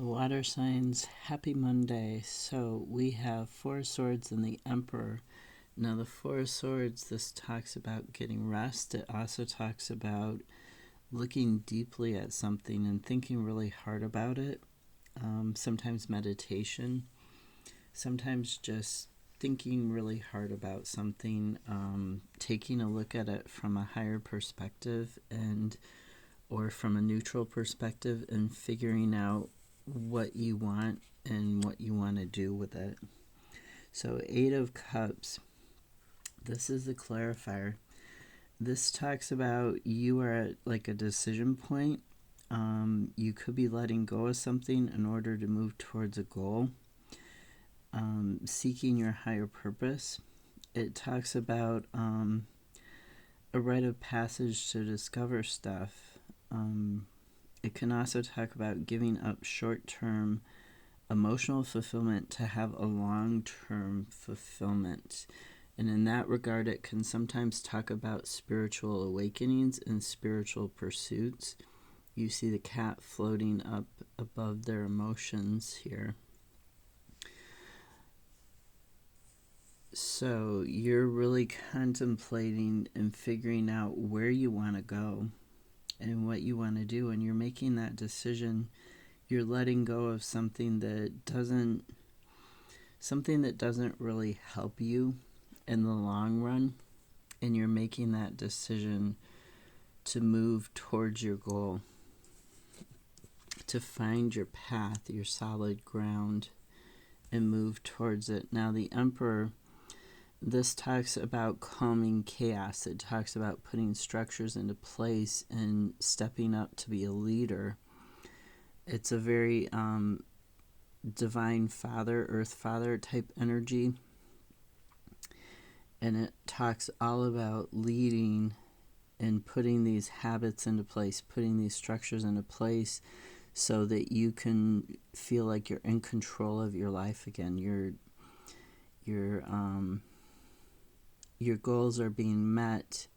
Water signs, happy Monday. So we have Four of Swords and the Emperor. Now, the Four of Swords, this talks about getting rest. It also talks about looking deeply at something and thinking really hard about it. Sometimes meditation, sometimes just thinking really hard about something, taking a look at it from a higher perspective and or from a neutral perspective and figuring out what you want and what you want to do with it. So, Eight of Cups, this is the clarifier. This talks about you are at like a decision point. You could be letting go of something in order to move towards a goal, seeking your higher purpose. It talks about a rite of passage to discover stuff. It can also talk about giving up short-term emotional fulfillment to have a long-term fulfillment. And in that regard, it can sometimes talk about spiritual awakenings and spiritual pursuits. You see the cat floating up above their emotions here. So you're really contemplating and figuring out where you want to go and what you want to do, and you're making that decision. You're letting go of something that doesn't really help you in the long run, and you're making that decision to move towards your goal, to find your path, your solid ground, and move towards it. Now, the Emperor, this talks about calming chaos. It talks about putting structures into place and stepping up to be a leader. It's a very divine father, earth father type energy. And it talks all about leading and putting these habits into place, putting these structures into place so that you can feel like you're in control of your life again. Your goals are being met,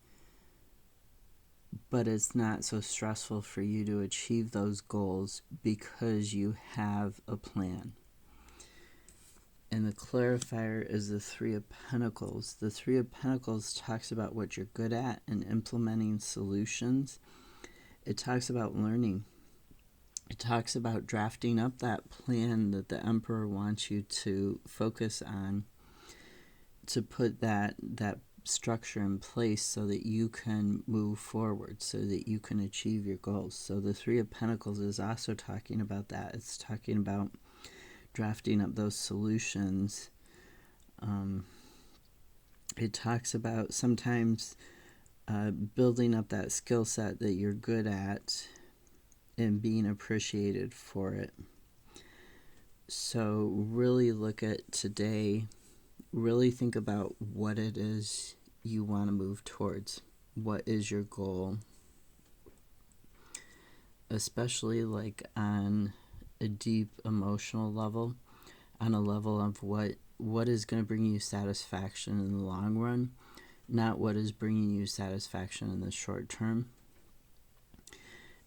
but it's not so stressful for you to achieve those goals because you have a plan. And the clarifier is the Three of Pentacles. The Three of Pentacles talks about what you're good at and implementing solutions. It talks about learning. It talks about drafting up that plan that the Emperor wants you to focus on, to put that structure in place so that you can move forward, so that you can achieve your goals. So the Three of Pentacles is also talking about that. It's talking about drafting up those solutions. It talks about sometimes building up that skill set that you're good at and being appreciated for it. So really look at today. Really think about what it is you want to move towards. What is your goal? Especially like on a deep emotional level, on a level of what is going to bring you satisfaction in the long run, not what is bringing you satisfaction in the short term.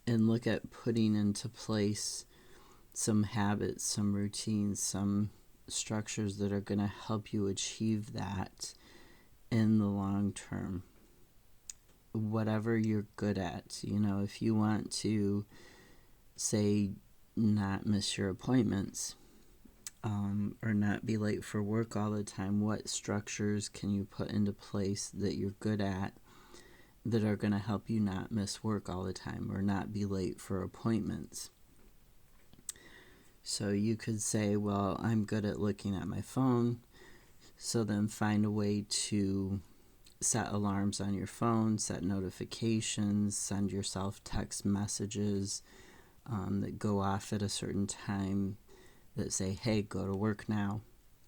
And look at putting into place some habits, some routines, some structures that are going to help you achieve that in the long term. Whatever you're good at, if you want to, say, not miss your appointments, or not be late for work all the time, what structures can you put into place that you're good at that are going to help you not miss work all the time or not be late for appointments? So you could say, well, I'm good at looking at my phone, so then find a way to set alarms on your phone, set notifications, send yourself text messages that go off at a certain time that say, hey, go to work now,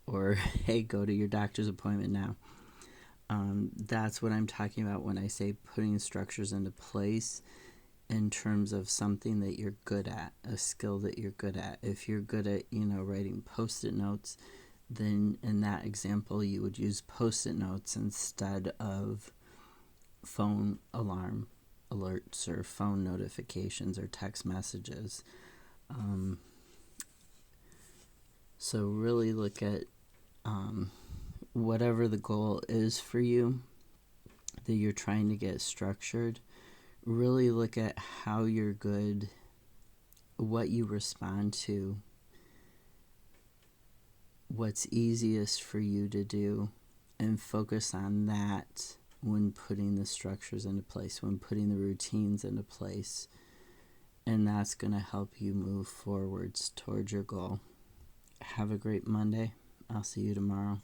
or hey, go to your doctor's appointment now. That's what I'm talking about when I say putting structures into place in terms of something that you're good at, a skill that you're good at. If you're good at, writing Post-it notes, then in that example, you would use Post-it notes instead of phone alarm alerts or phone notifications or text messages. So really look at whatever the goal is for you that you're trying to get structured. Really look at how you're good, what you respond to, what's easiest for you to do, and focus on that when putting the structures into place, when putting the routines into place. And that's going to help you move forwards towards your goal. Have a great Monday. I'll see you tomorrow.